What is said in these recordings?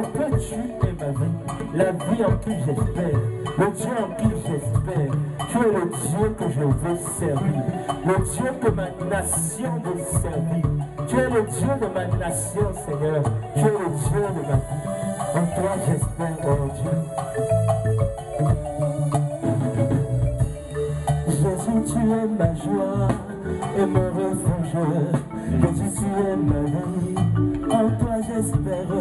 pourquoi tu es ma vie, la vie en qui j'espère, le Dieu en qui j'espère. Tu es le Dieu que je veux servir, le Dieu que ma nation veut servir. Tu es le Dieu de ma nation, Seigneur. Tu es le Dieu de ma vie. En toi j'espère, mon Dieu. Jésus, tu es ma joie et mon refuge. Jésus, tu es ma vie. En toi j'espère,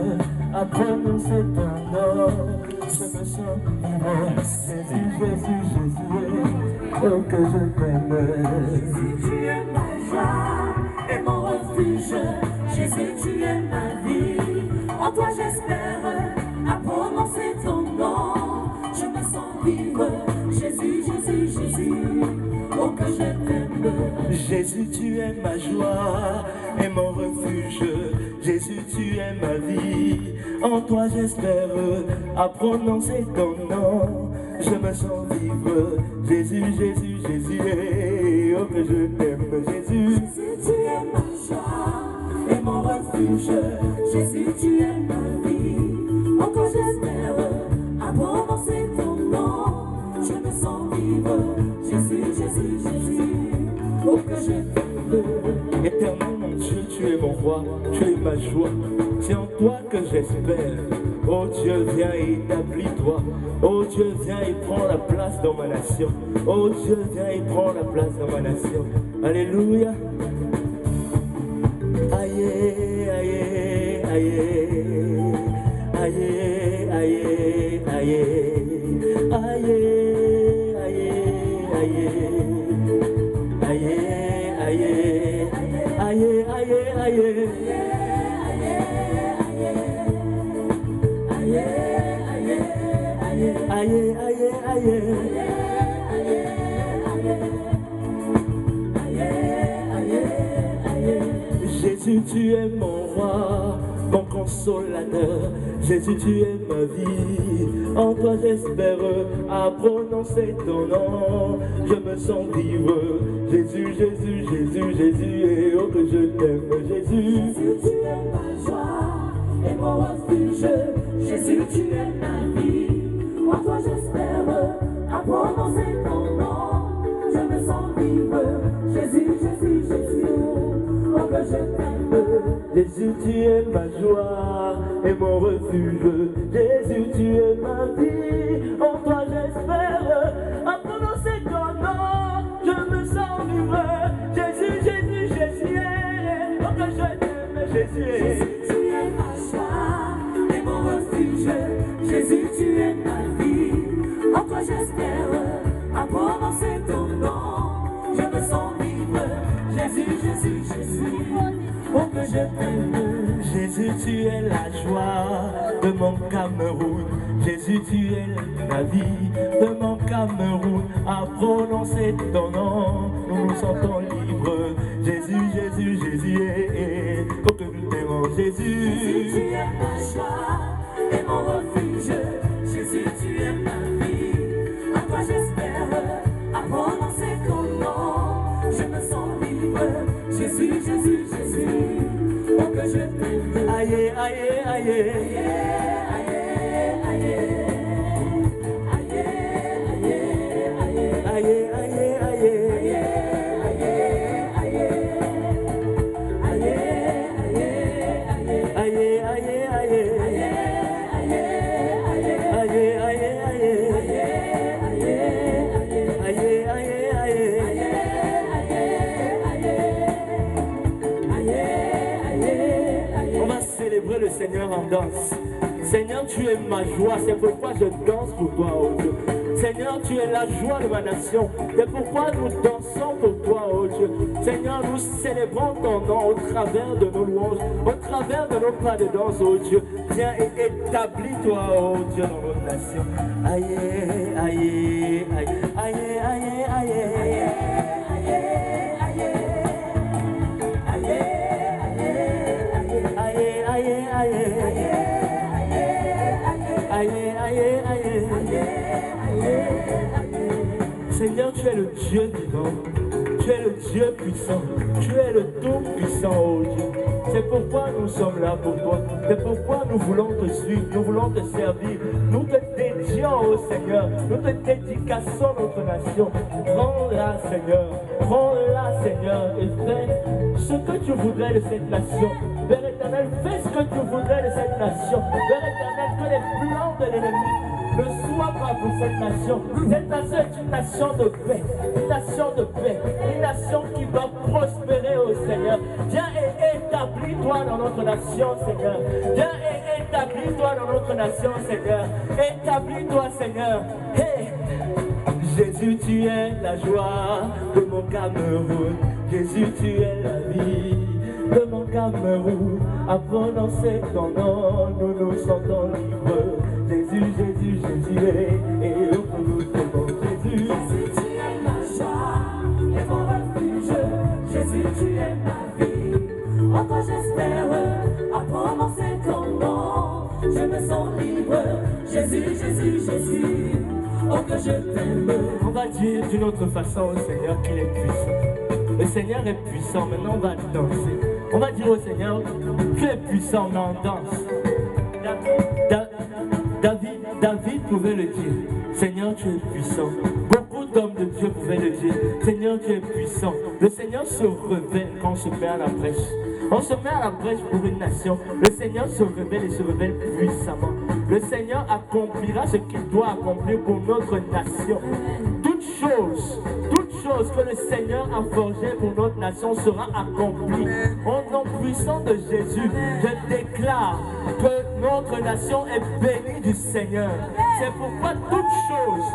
à prononcer ton nom. Je me sens vivre. Jésus, Jésus, Jésus, oh que je t'aime. Jésus, tu es ma joie et mon refuge. Jésus, tu es ma vie. En toi j'espère, à prononcer ton nom. Je me sens vivre. Jésus, Jésus, Jésus, oh que je t'aime. Jésus, tu es ma joie et mon refuge. Jésus, tu es ma vie. En toi j'espère, à prononcer ton nom. Je me sens vivre. Jésus, Jésus, Jésus, oh que je t'aime. Jésus, Jésus, tu es ma joie et mon refuge. Jésus, tu es ma vie. En toi j'espère, à prononcer ton nom. Je me sens vivre. Jésus, Jésus, Jésus, oh que je t'aime. Éternel mon Dieu, tu es mon roi, tu es ma joie. C'est en toi que j'espère. Oh Dieu, viens et établis-toi. Oh Dieu, viens et prends la place dans ma nation. Oh Dieu, viens et prends la place dans ma nation. Alléluia. Aïe, aïe, aïe, aïe, aïe, aïe, aïe, aïe, aïe, aïe, aïe, aïe, aïe, Jésus, tu es mon roi, mon consolateur. Jésus, tu es ma vie. En toi j'espère, à prononcer ton nom. Je me sens vivre. Jésus, Jésus, Jésus, Jésus, et oh que je t'aime, Jésus. Jésus, tu es ma joie et mon refuge. Jésus, tu es ma vie. En toi j'espère, à prononcer ton nom. Je me sens vivre. Jésus, Jésus, Jésus, oh que je t'aime. Jésus, tu es ma joie et mon refuge. Jésus, tu es ma vie. En toi j'espère, à prononcer ton nom. Je me sens vivre. Jésus, Jésus, Jésus, oh que je t'aime, Jésus. Jésus, tu es ma joie et mon refuge. Jésus, tu es ma vie. En toi j'espère, à prononcer ton nom. Je me sens vivre. Jésus, Jésus, Jésus, oh que je t'aime. Jésus, tu es la joie de mon Cameroun. Jésus, tu es la vie de mon Cameroun. À prononcer ton nom, nous nous sentons libres. Jésus, Jésus, Jésus, oh que nous t'aimons, Jésus. Jésus, tu es ma joie et mon refuge. Jésus, tu es ma vie. En toi j'espère, à prononcer ton nom. Je me sens libre. Jésus, Jésus, Jésus, oh que je t'aime. Aïe, aïe, aïe, Aïe, aïe, aïe, aïe, aïe, aïe, aïe, aïe. Le Seigneur en danse. Seigneur, tu es ma joie, c'est pourquoi je danse pour toi, oh Dieu. Seigneur, tu es la joie de ma nation, c'est pourquoi nous dansons pour toi, oh Dieu. Seigneur, nous célébrons ton nom au travers de nos louanges, au travers de nos pas de danse, oh Dieu. Viens et établis-toi, oh Dieu, dans notre nation. Aïe, aïe, aïe, aïe, aïe, aïe, Seigneur, tu es le Dieu vivant, tu Tu es le Dieu puissant. Tu es le tout-puissant, oh Dieu. C'est pourquoi nous sommes là pour toi. C'est pourquoi nous voulons te suivre. Nous voulons te servir. Nous te dédions au Seigneur. Nous te dédicassons notre nation. Prends-la, Seigneur. Prends-la, Seigneur. Et fais ce que tu voudrais de cette nation. Père éternel, fais ce que tu voudrais de cette nation. Père éternel, que les plans de l'ennemi ne soient pas pour cette nation. Cette nation est une nation de paix. Une nation de paix. Une nation qui va prospérer au Seigneur. Viens et établis-toi dans notre nation, Seigneur. Viens et établis-toi dans notre nation, Seigneur. Établis-toi, Seigneur. Hey! Jésus, tu es la joie de mon Cameroun. Jésus, tu es la vie de mon Cameroun. À prononcer ton nom, nous nous sentons libres. Jésus, Jésus, Jésus, et nous t'aimons. Jésus, Jésus, tu es ma joie et mon refuge. Jésus, tu es ma vie. En toi j'espère à prononcer ton nom. Je me sens libre. Jésus, Jésus, Jésus. Oh que je t'aime. on va dire d'une autre façon au Seigneur qu'il est puissant. Le Seigneur est puissant, maintenant on va danser. On va dire au Seigneur, tu es puissant, mais on danse. David pouvait le dire, Seigneur, tu es puissant. Beaucoup d'hommes de Dieu pouvaient le dire, Seigneur, tu es puissant. Le Seigneur se révèle quand on se met à la brèche. On se met à la brèche pour une nation. Le Seigneur se révèle et se révèle puissamment. Le Seigneur accomplira ce qu'il doit accomplir pour notre nation. Toute chose que le Seigneur a forgée pour notre nation sera accomplie. Au nom puissant de Jésus, je déclare que notre nation est bénie du Seigneur. C'est pourquoi toutes choses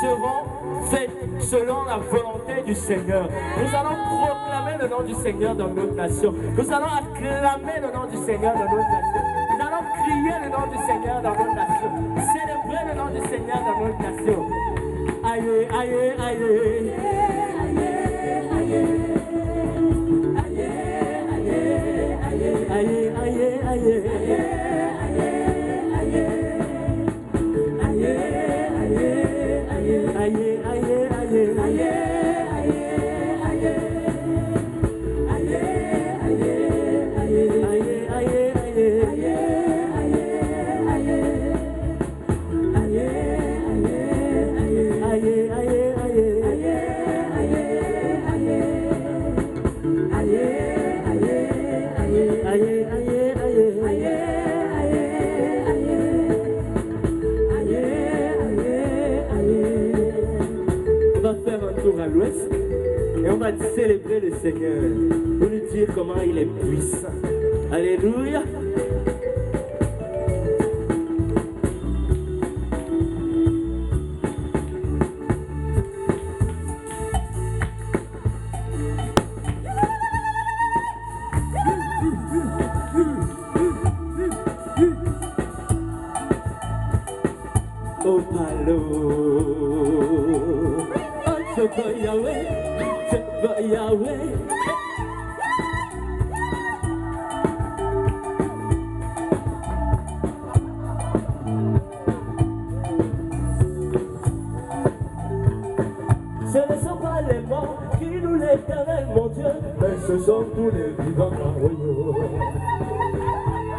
seront faites selon la volonté du Seigneur. Nous allons proclamer le nom du Seigneur dans notre nation. Nous allons acclamer le nom du Seigneur dans notre nation. Nous allons crier le nom du Seigneur dans notre nation. Célébrer le nom du Seigneur dans notre nation. Aïe, aïe, aïe. Aïe, aïe, aïe. On va faire un tour à l'ouest et on va célébrer le Seigneur pour lui dire comment il est puissant. Alléluia. Oh, palo. Oh, Yahweh, Yahweh. Ce ne sont pas les morts qui nous l'Éternel, mon Dieu, mais ce sont tous les vivants royaux.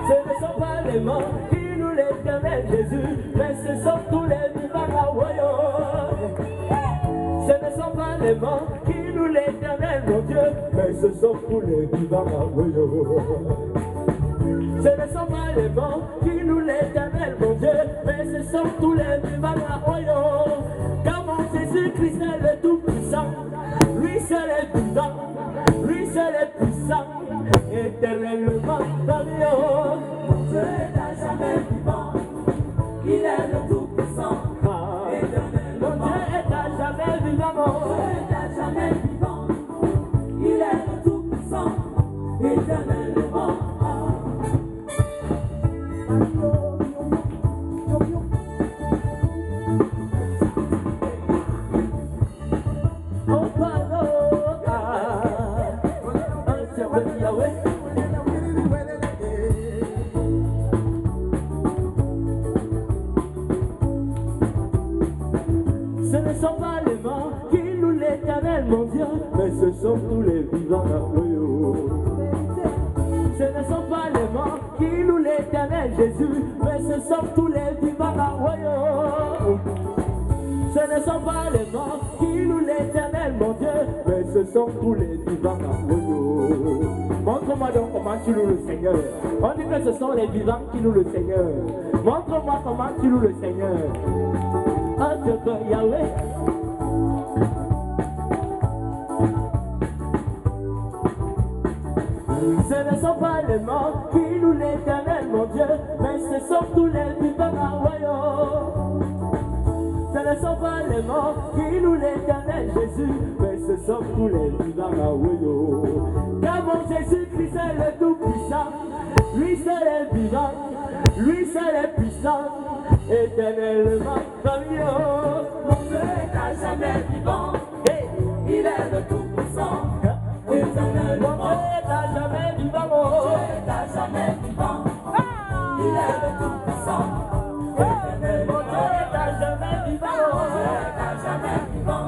Ce ne sont pas les morts qui nous l'Éternel, Jésus, mais ce sont tous les vivants royaux. Ce ne sont pas les morts qui nous l'Éternel, mon Dieu, mais ce sont tous les vivants royaux. Ce ne sont pas les morts qui nous l'Éternel, mon Dieu, mais ce sont tous les vivants royaux. Car mon Jésus-Christ est le Tout-Puissant, lui seul est vivant, lui seul est puissant, éternellement glorieux. Mon Dieu est à jamais vivant, il est le Tout-Puissant, éternellement. Mon Dieu est à jamais vivant, Mon Dieu est à jamais vivant, il est le Tout-Puissant, éternellement. oh pardon, Yahweh. Ce ne sont pas les morts qui nous l'Éternel. l'éternel, mon Dieu, mais ce sont tous les vivants royaux. Ce ne sont pas les morts qui louent l'éternel Jésus, mais ce sont tous les vivants royaux. Ce ne sont pas les morts qui louent l'éternel, mon Dieu, mais ce sont tous les vivants royaux. Montre-moi donc comment tu loues le Seigneur. On dit que ce sont les vivants qui louent le Seigneur. Montre-moi comment tu loues le Seigneur. Oh, Dieu, Yahweh. Ce ne sont pas les morts qui louent l'éternel, mon Dieu, mais ce sont tous les vivants royaux. Ce ne sont pas les morts qui louent l'éternel Jésus, mais ce sont tous les vivants royaux. Car mon Jésus-Christ est le Tout-Puissant, lui seul est vivant, lui seul est puissant, éternellement glorieux. Mon Dieu est à jamais vivant, il est le Tout-Puissant, éternellement. Mon Dieu est à jamais vivant, Mon Dieu est à jamais vivant, il est le Tout-Puissant, éternellement. mon Dieu est à jamais vivant, Mon Dieu est à jamais vivant,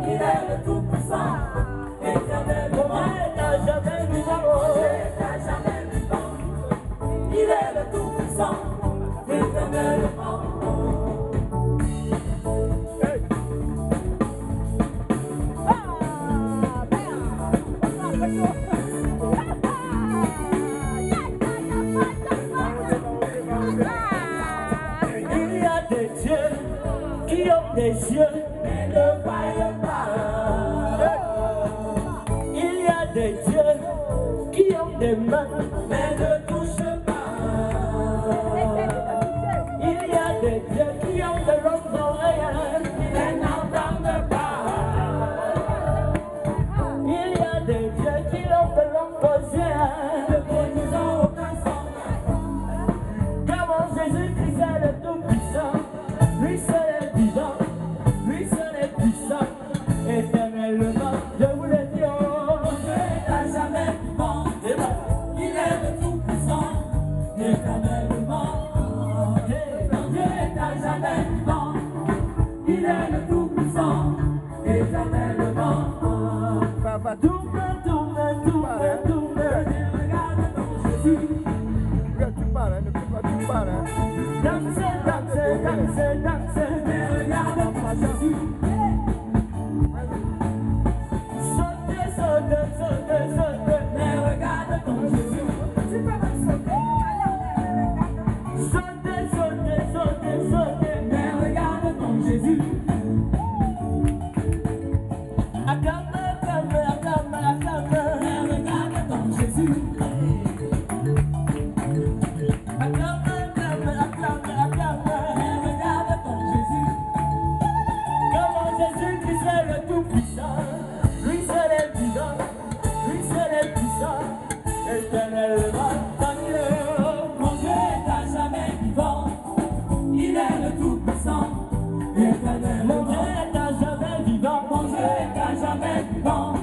il est le Tout-Puissant, éternellement. mon Dieu est à jamais vivant, Mon Dieu est à jamais vivant, il est le Tout-Puissant, éternellement. il y a des dieux qui ont des yeux, Mais ne voyez pas, il y a des dieux qui ont des mains, mais ne touche pas. il y a des dieux qui ont de longues oreilles, Mais n'entendent pas, il y a des dieux qui ont de longues yeux. ne produisant aucun son. Car mon Jésus-Christ est le Tout-Puissant, lui seul est vivant, lui seul est puissant, éternellement, je vous le dis, oh. Mon Dieu est à jamais vivant, il est le Tout-Puissant, éternellement. Mon Dieu est à jamais vivant, il est le Tout-Puissant, éternellement. Tourne, tourne, tourne, tourne. Regarde ton Jésus, Danse, danse, danse, danse. regarde ton Jésus. Saute, saute, saute, saute. Mais regarde ton Jésus. Saute, saute, saute, saute. Mais regarde ton Jésus. Acclame, acclame, acclame, acclame. Mais regarde ton Jésus. Acclame, acclame, acclame, acclame. Mais regarde ton Jésus. Car mon Jésus-Christ est le Tout-Puissant, lui seul est vivant, lui seul est puissant, éternellement glorieux. Mon Dieu est à jamais vivant. Il est le Tout-Puissant. Éternellement. Mon Dieu est à jamais vivant, Mon Dieu est à jamais vivant.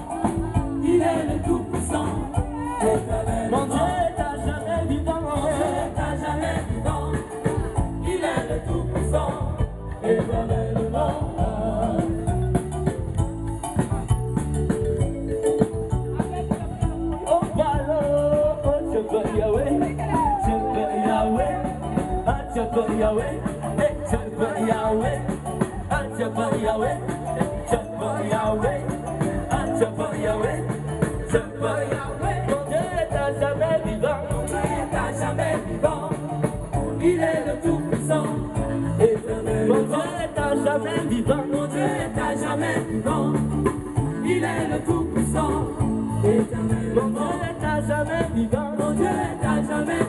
Il est le Tout-Puissant. Éternellement. mon Dieu est à jamais vivant, Mon Dieu est à jamais vivant. Il est le Tout-Puissant. Éternellement. oh voilà, oh je veux Yahweh, ah je veux Yahweh, eh je veux Yahweh, ah je veux Yahweh, eh je veux Yahweh, ah je veux Yahweh, je veux Yahweh. Mon Dieu est à jamais vivant, Mon Dieu est à jamais vivant. Il est le Tout-Puissant. Éternellement. mon Dieu est à jamais vivant, Mon Dieu est à jamais vivant. Il est le Tout-Puissant. mon Éternellement. Dieu est à jamais vivant, Mon Dieu est à jamais